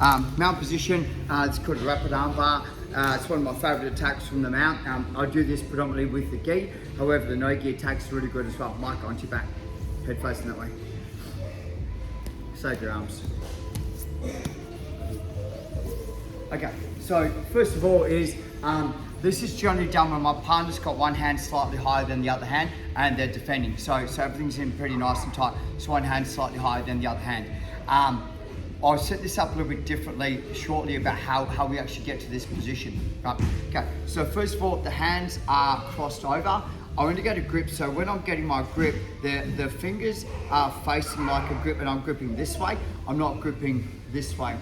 Mount position, it's called a rapid armbar. It's one of my favourite attacks from the mount. I do this predominantly with the gi. However, the no gi attack's really good as well. Mic onto your back, head facing that way. Save your arms. Okay, so first of all is, this is generally done when my partner's got one hand slightly higher than the other hand and they're defending. So everything's in pretty nice and tight. So one hand slightly higher than the other hand. I'll set this up a little bit differently shortly about how we actually get to this position. Right. Okay, so first of all, the hands are crossed over. I want to go to grip, so when I'm getting my grip, the fingers are facing like a grip and I'm gripping this way. I'm not gripping this way.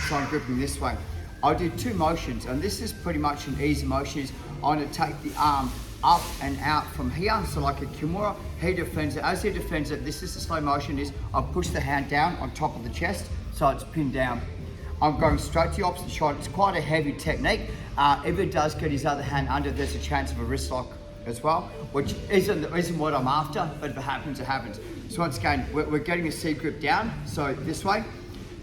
So I'm gripping this way. I'll do two motions, and this is pretty much an easy motion. I'm going to take the arm up and out from here, so like a kimura. He defends it. As he defends it, this is the slow motion, is I push the hand down on top of the chest, so it's pinned down. I'm going straight to the opposite shoulder. It's quite a heavy technique. If it does get his other hand under, there's a chance of a wrist lock as well, which isn't what I'm after, but if it happens, it happens. So once again, we're getting a C grip down, so this way.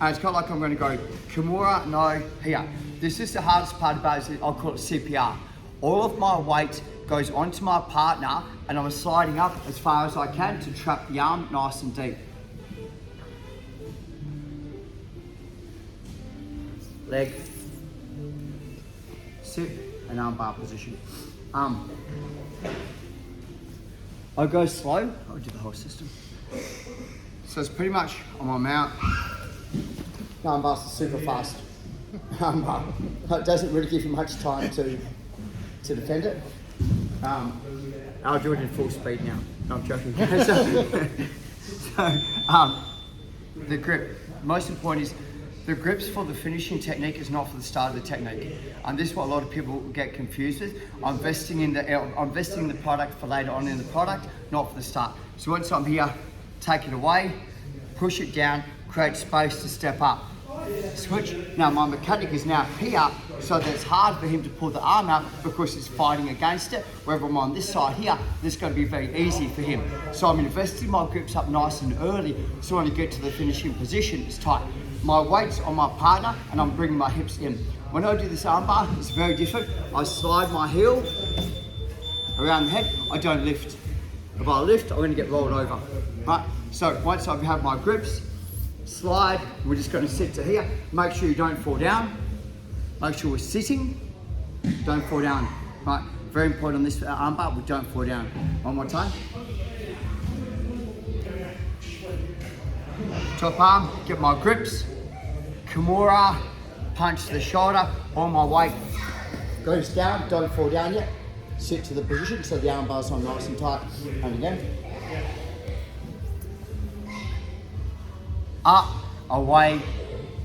And it's kind of like I'm going to go kimura, no, here. This is the hardest part about it. I'll call it CPR. All of my weight goes onto my partner and I'm sliding up as far as I can to trap the arm nice and deep. Leg, sit, and arm bar position. I go slow, I'll do the whole system. So it's pretty much on my mount. Arm bars are super fast. It doesn't really give you much time to defend it. I'll do it in full speed now. No, I'm joking. The grip. Most important is the grips for the finishing technique is not for the start of the technique. And this is what a lot of people get confused with. I'm investing in the product for later on in the product, not for the start. So once I'm here, take it away, push it down, create space to step up. Switch. Now my mechanic is now here, so that it's hard for him to pull the arm out because he's fighting against it. Wherever I'm on this side here, this is going to be very easy for him. So I'm investing my grips up nice and early, so when I get to the finishing position, it's tight. My weight's on my partner and I'm bringing my hips in. When I do this arm bar, it's very different. I slide my heel around the head, I don't lift. If I lift, I'm going to get rolled over. Right? So once I have my grips, slide, we're just going to sit to here. Make sure you don't fall down. Make sure we're sitting, don't fall down. Right, very important on this arm bar, we don't fall down. One more time. Top arm, get my grips. Kimura, punch to the shoulder, all my weight goes down, don't fall down yet. Sit to the position so the arm bar's on nice and tight. And again. Up, away,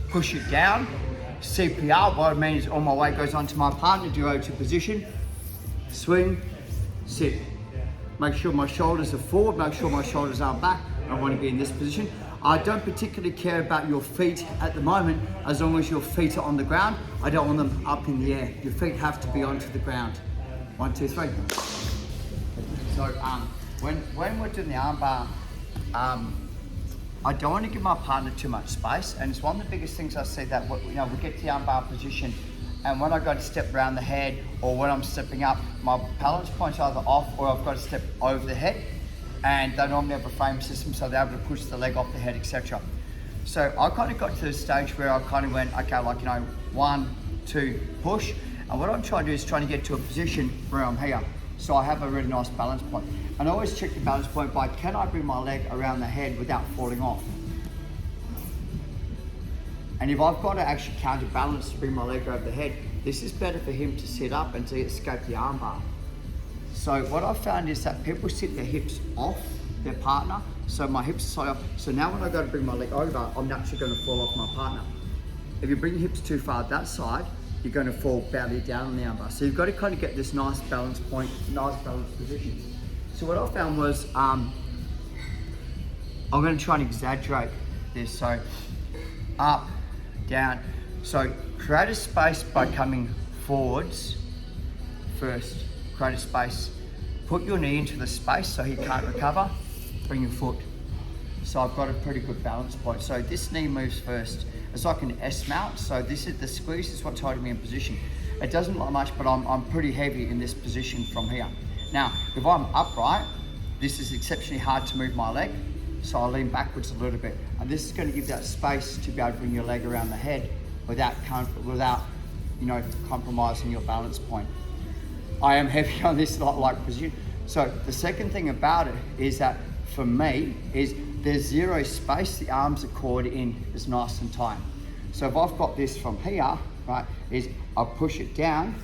push it down. CPR, what it means, all my weight goes onto my partner, duo to position, swing, sit. Make sure my shoulders are forward, make sure my shoulders are back. I want to be in this position. I don't particularly care about your feet at the moment, as long as your feet are on the ground. I don't want them up in the air. Your feet have to be onto the ground. 1, 2, 3. So when we're doing the arm bar, I don't want to give my partner too much space, and it's one of the biggest things I see that we get to the arm bar position, and when I go to step around the head or when I'm stepping up, my balance point's either off or I've got to step over the head, and they normally have a frame system so they're able to push the leg off the head, etc. So I kind of got to the stage where I kind of went, okay, 1, 2, push, and what I'm trying to do is trying to get to a position where I'm here. So I have a really nice balance point. And I always check the balance point by, can I bring my leg around the head without falling off? And if I've got to actually counterbalance to bring my leg over the head, this is better for him to sit up and to escape the arm bar. So what I've found is that people sit their hips off their partner, so my hips are slightly off. So now when I go to bring my leg over, I'm naturally going to fall off my partner. If you bring your hips too far that side, you're going to fall badly down on the arm bar. So you've got to kind of get this nice balance point, nice balanced position. So what I found was, I'm going to try and exaggerate this. So up, down. So create a space by coming forwards first. Create a space. Put your knee into the space so he can't recover. Bring your foot. So I've got a pretty good balance point. So this knee moves first. It's like an S mount. So this is the squeeze is what's holding me in position. It doesn't look much, but I'm pretty heavy in this position from here. Now, if I'm upright, this is exceptionally hard to move my leg. So I lean backwards a little bit. And this is going to give that space to be able to bring your leg around the head without compromising your balance point. I am heavy on this like position. So the second thing about it is that for me is there's zero space. The arms are caught in, it's nice and tight. So if I've got this from here, right, is I push it down,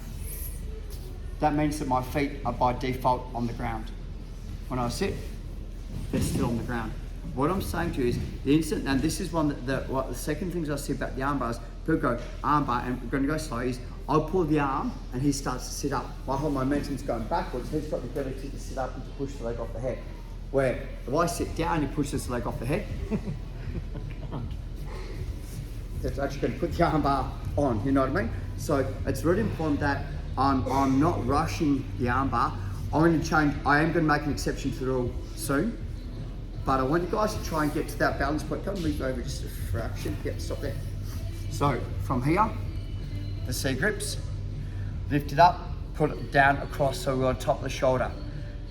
that means that my feet are by default on the ground. When I sit, they're still on the ground. What I'm saying to you is the instant, and this is one that what the second things I see about the arm bars, people go arm bar, and we're going to go slow, is I'll pull the arm and he starts to sit up. My whole momentum's going backwards, he's got the ability to sit up and to push the leg off the head. Where if I sit down, he pushes the leg off the head. That's actually going to put the arm bar on, you know what I mean? So it's really important that I'm not rushing the arm bar. I'm going to change, I am going to make an exception to the rule soon, but I want you guys to try and get to that balance point. Come move over just a fraction. Yep, stop there. So from here, the C grips, lift it up, put it down across so we're on top of the shoulder.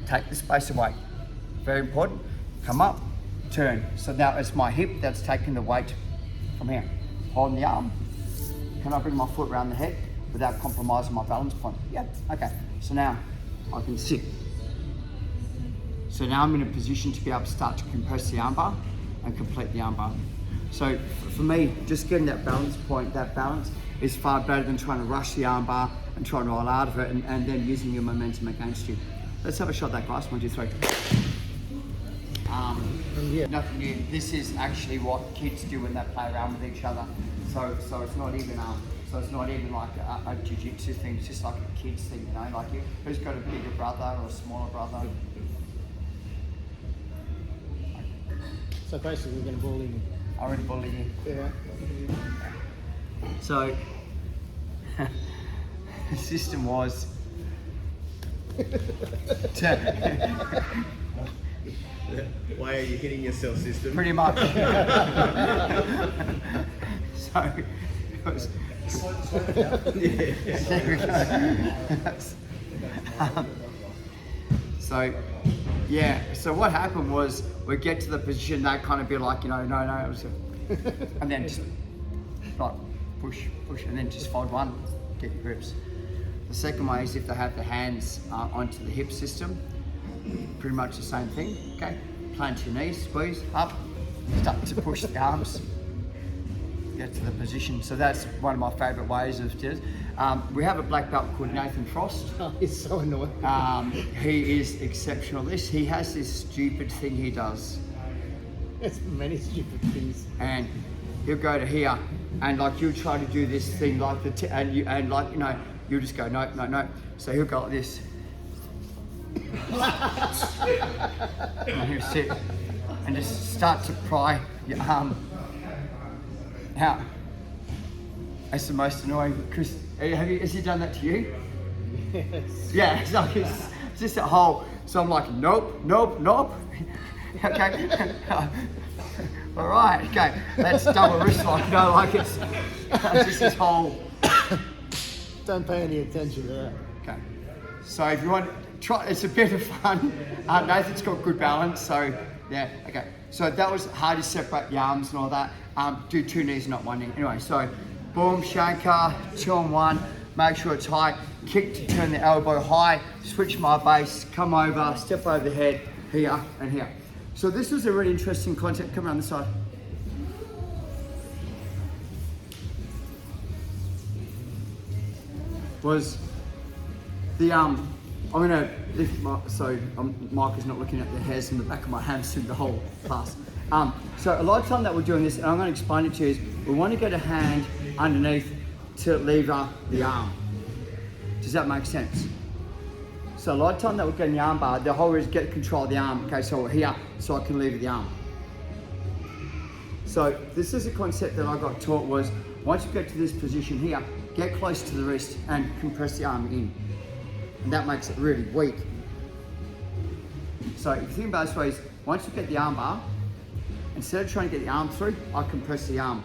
Take the space away. Very important. Come up, turn. So now it's my hip that's taking the weight from here. Holding the arm. Can I bring my foot around the head without compromising my balance point? Yeah, okay. So now I can sit. So now I'm in a position to be able to start to compress the armbar and complete the armbar. So for me, just getting that balance point, that balance is far better than trying to rush the armbar and trying to roll out of it and then using your momentum against you. Let's have a shot at that, guys. 1, 2, 3. Nothing new. This is actually what kids do when they play around with each other. So it's not even like a jiu-jitsu thing. It's just like a kids thing, you know. Like who's got a bigger brother or a smaller brother? So basically, we're going to bully you. I already bully you. Yeah. So the system was Why are you hitting yourself, system? pretty much. So it was. There we go. So yeah, so what happened was we get to the position, they'd kind of be like, no, and then just like push, and then just fold one, get your grips. The second way is if they have the hands onto the hip system, pretty much the same thing, okay? Plant your knees, squeeze, up, start to push the arms, get to the position. So that's one of my favourite ways of doing it. We have a black belt called Nathan Frost. Oh, he's so annoying. He is exceptional at this. He has this stupid thing he does. There's many stupid things. And he'll go to here, and like you'll try to do this thing like you'll just go no. So he'll go like this. And he'll sit and just start to pry your arm out. It's the most annoying. Chris, has he done that to you? Yes. Yeah, it's just a whole. So I'm like, nope. Okay. All right. Okay. That's double wrist lock. It's just this whole. Don't pay any attention to that. Okay. So if you want, try. It's a bit of fun. Nathan's got good balance. So yeah. Okay. So that was hard to separate the arms and all that. Do 2 knees, not 1 knee. Anyway, so boom, shankar, 2 on 1. Make sure it's high. Kick to turn the elbow high. Switch my base. Come over. Step over the head. Here and here. So this was a really interesting concept. Come around the side. Was the I'm gonna lift my Mike is not looking at the hairs in the back of my hands through the whole class. So a lot of time that we're doing this, and I'm going to explain it to you, is we want to get a hand underneath to lever the arm. Does that make sense? So a lot of time that we're getting the arm bar, the whole is get control of the arm. Okay, so we're here, so I can lever the arm. So this is a concept that I got taught was, once you get to this position here, get close to the wrist and compress the arm in. And that makes it really weak. So if you think about it this way, once you get the arm bar, instead of trying to get the arm through, I compress the arm.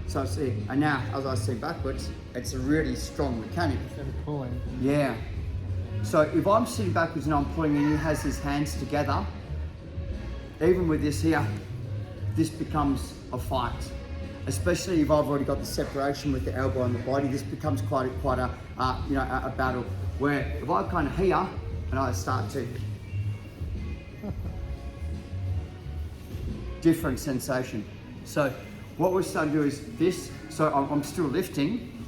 So see, and now as I see backwards, it's a really strong mechanic. Instead of pulling. Yeah. So if I'm sitting backwards and I'm pulling and he has his hands together, even with this here, this becomes a fight. Especially if I've already got the separation with the elbow and the body, this becomes quite a a battle. Where if I kind of here and I start to, different sensation. So what we're starting to do is this. So I'm still lifting.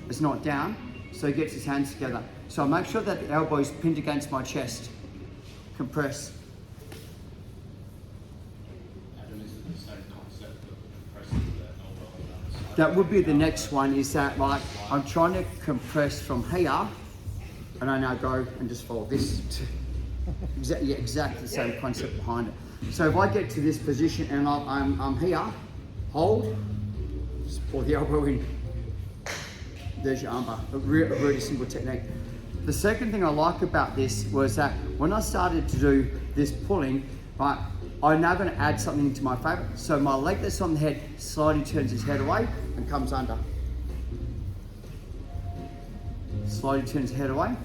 It's not down. So he gets his hands together. So I make sure that the elbow is pinned against my chest. Compress. That would be the next one, is that like, I'm trying to compress from here, and I now go and just follow this. Exactly the same concept behind it. So if I get to this position and I'm here, hold, just pull the elbow in. There's your armbar, a really simple technique. The second thing I like about this was that when I started to do this pulling, right, I'm now going to add something to my favourite. So my leg that's on the head slowly turns his head away and comes under. Slowly turns his head away,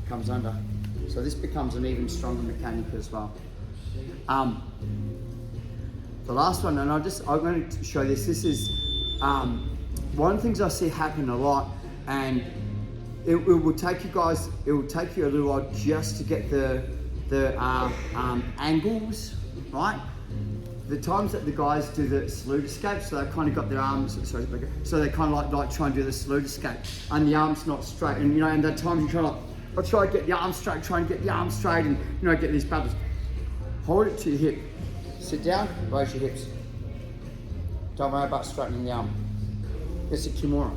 comes under. So this becomes an even stronger mechanic as well. The last one, and I'm going to show this. This is one of the things I see happen a lot, and it will take you guys. It will take you a little while just to get the angles right. The times that the guys do the salute escape, so they kind of got their arms. Sorry, so they kind of like try and do the salute escape, and the arm's not straight. And and at times you try like, I try to get the arm straight, try and get the arm straight, and get these battles. Hold it to your hip. Sit down, raise your hips. Don't worry about straightening the arm. It's a Kimura.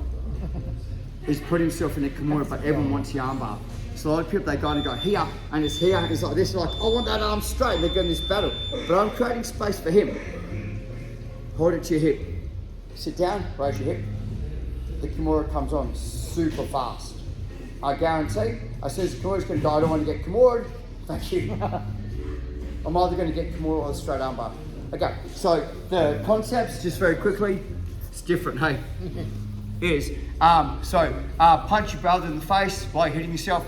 He's put himself in a Kimura, but everyone wants the arm bar. So a lot of people, they go here, and it's here, and it's like this, like, I want that arm straight, and they get in this battle. But I'm creating space for him. Hold it to your hip. Sit down, raise your hip. The Kimura comes on super fast. I guarantee, as soon as the Kimura's going to go, I don't want to get Kimura. Thank you. I'm either going to get Kimura or the straight arm bar. Okay, so the concepts, just very quickly, it's different, hey? Is punch your brother in the face while you're hitting yourself,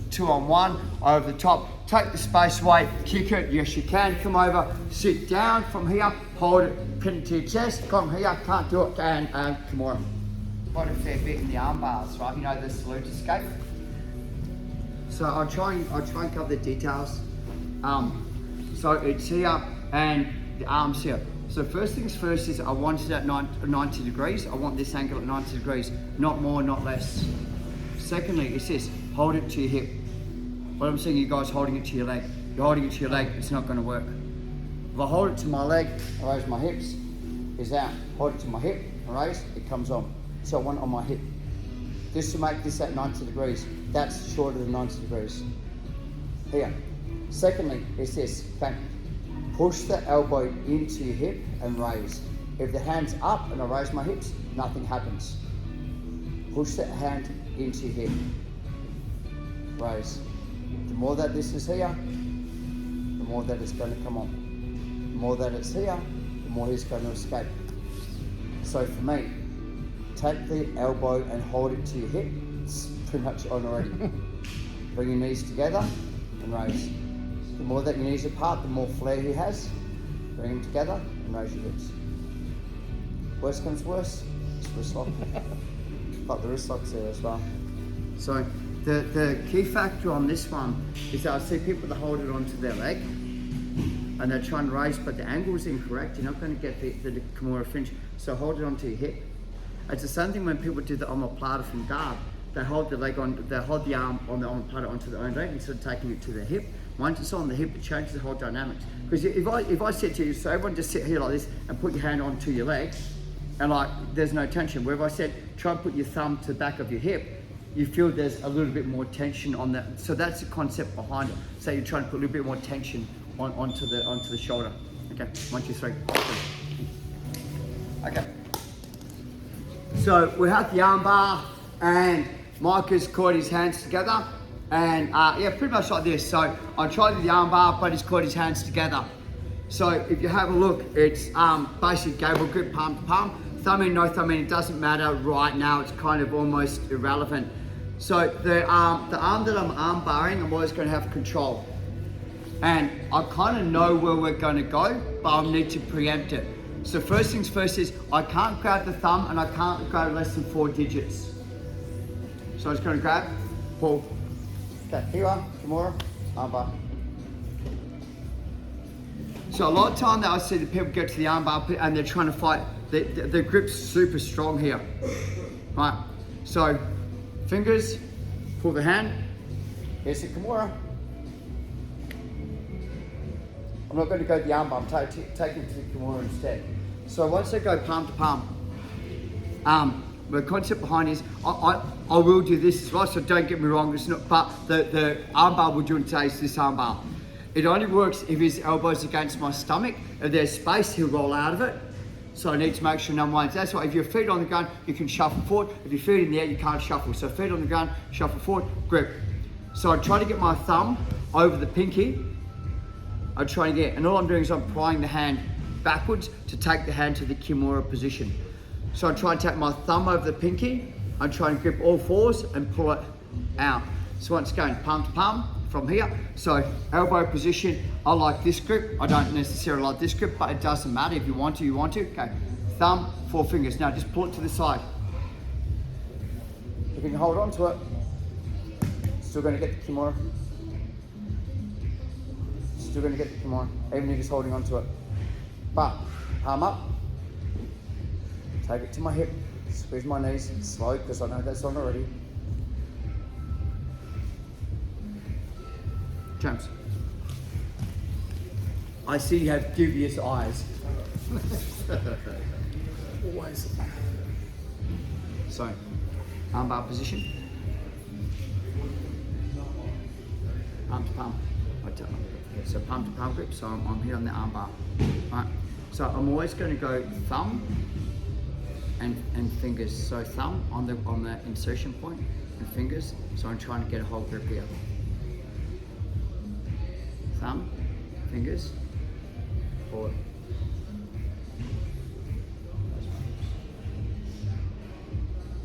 2-on-1 over the top, take the space away, kick it, yes you can, come over, sit down from here, hold it, pin it to your chest, come here, can't do it, and come on. Quite a fair bit in the arm bars, right, the salute escape. So I'll try and cover the details. So it's here and the arms here. So first things first is I want it at 90 degrees. I want this angle at 90 degrees, not more, not less. Secondly, it's this, hold it to your hip. What I'm saying, you guys holding it to your leg. You're holding it to your leg, it's not gonna work. If I hold it to my leg, I raise my hips, it's out. Hold it to my hip, I raise, it comes on. So I want it on my hip. Just to make this at 90 degrees, that's shorter than 90 degrees. Here. Secondly, it's this, okay? Push the elbow into your hip and raise. If the hand's up and I raise my hips, nothing happens. Push that hand into your hip. Raise. The more that this is here, the more that it's going to come on. The more that it's here, the more he's going to escape. So for me, take the elbow and hold it to your hip. It's pretty much on already. Bring your knees together and raise. The more that your knees are apart, the more flare he has. Bring them together and raise your hips. Worst comes worse, it's wrist lock. But the wrist lock's there as well. So the key factor on this one is that I see people that hold it onto their leg and they're trying to raise, but the angle is incorrect. You're not going to get the Kimura finish. So hold it onto your hip. It's the same thing when people do the omoplata from guard. They hold the leg on, they hold the arm on the omoplata onto their own leg instead of taking it to their hip. Once it's on the hip, it changes the whole dynamics. Because if I said to you, so everyone just sit here like this and put your hand onto your leg, and like there's no tension. Where if I said try and put your thumb to the back of your hip, you feel there's a little bit more tension on that. So that's the concept behind it. So you're trying to put a little bit more tension onto the shoulder. Okay, 1, 2, 3. Okay. So we have the arm bar, and Mike has caught his hands together. And yeah, pretty much like this. So I tried the arm bar, but he's caught his hands together. So if you have a look, it's basically gable grip, palm to palm. Thumb in, no thumb in, it doesn't matter right now. It's kind of almost irrelevant. So the arm that I'm arm barring, I'm always going to have control. And I kind of know where we're going to go, but I need to preempt it. So first things first is I can't grab the thumb and I can't go less than 4 digits. So I'm just going to grab, pull. Okay, here you are, Kimura, arm bar. So a lot of time that I see the people get to the arm bar and they're trying to fight, the grip's super strong here. Right, so fingers, pull the hand, here's the Kimura. I'm not going to go to the arm bar, I'm taking it to the Kimura instead. So once I go palm to palm, the concept behind is I will do this as well, so don't get me wrong, it's not, but the arm bar we're doing today is this arm bar. It only works if his elbow's against my stomach. If there's space, he'll roll out of it. So I need to make sure number one, that's why if your feet on the ground, you can shuffle forward. If your feet in the air, you can't shuffle. So feet on the ground, shuffle forward, grip. So I try to get my thumb over the pinky. I try to get, and all I'm doing is I'm prying the hand backwards to take the hand to the Kimura position. So I try and take my thumb over the pinky. I try and grip all fours and pull it out. So once again, palm to palm from here. So elbow position, I like this grip. I don't necessarily like this grip, but it doesn't matter. If you want to, you want to. Okay, thumb, 4 fingers. Now just pull it to the side. If you can hold on to it, still going to get the Kimura. Still going to get the Kimura, even if you're just holding on to it. But palm up, take it to my hip, squeeze my knees, slow, because I know that's on already. James, I see you have dubious eyes. Always. So, arm bar position. Palm to palm. So palm to palm grip, so I'm here on the arm bar. Right. So I'm always going to go thumb and fingers. So thumb on the insertion point and fingers. So I'm trying to get a whole grip here. Thumb, fingers, forward.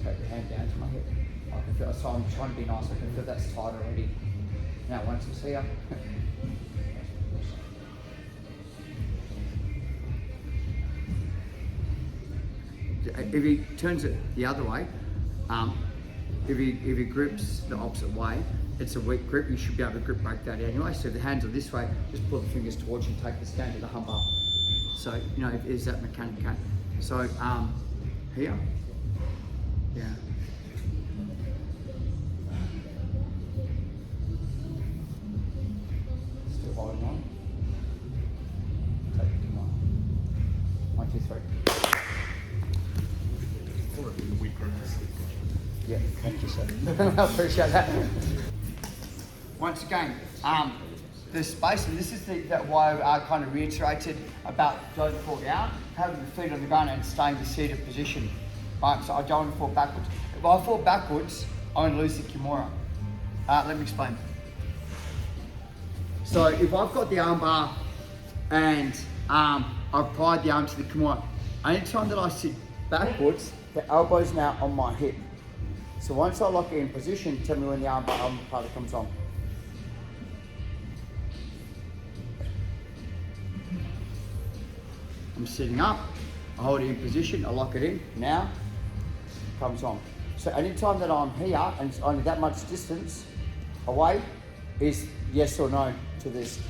Take the hand down to my hip. I can feel, so I'm trying to be nice, I can feel that's tight already. Now once it's here, if he turns it the other way, if he grips the opposite way, it's a weak grip, you should be able to grip break that anyway. So if the hands are this way, just pull the fingers towards you and take this down to the hump up. So, you know, is that mechanic? So, here, yeah. Still holding on. Take it to 1, 2, 3. Yeah, thank you, sir. I appreciate that. Once again, the space, and this is why I kind of reiterated about don't fall out, having the feet on the ground and staying the seated position. Right, so I don't want to fall backwards. If I fall backwards, I'm going to lose the Kimura. Let me explain. So if I've got the arm bar and I've pried the arm to the Kimura, anytime that I sit backwards, the elbow's now on my hip. So once I lock it in position, tell me when the arm part comes on. I'm sitting up, I hold it in position, I lock it in, now it comes on. So anytime that I'm here and it's only that much distance away is yes or no to this.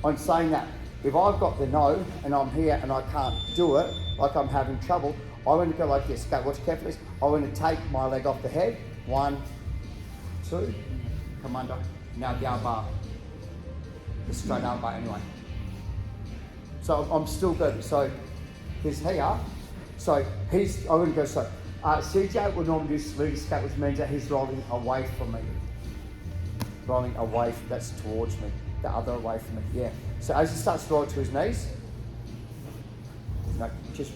I'm saying that if I've got the no and I'm here and I can't do it, like I'm having trouble, I want to go like this. Okay, watch carefully. I want to take my leg off the head. 1, 2, come under. Now the arm bar. The straight arm bar anyway. So I'm still good. So he's here. So I'm going to go so. CJ will normally do salute escape, which means that he's rolling away from me. Rolling away, that's towards me. The other away from me, yeah. So as he starts to roll to his knees, no, just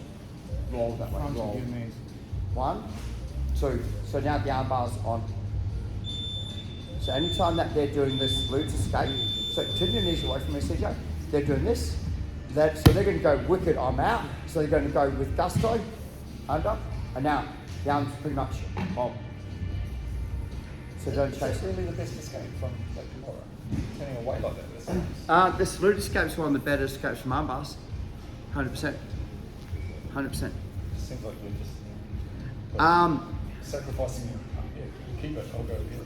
roll that way, roll. 1, 2, so now the arm bar's on. So anytime that they're doing this salute escape, so turn your knees away from me, CJ. They're doing this, So they're going to go wicked, I'm out. So they're going to go with gusto, under, and now the arm's pretty much on. So don't Is chase that it. really the best escape from Lake Kimura? Turning away like that. The salute escape's one of the better escapes from armbars. 100%. 100%. Seems like we're just Um, sacrificing your keep it. I'll go again.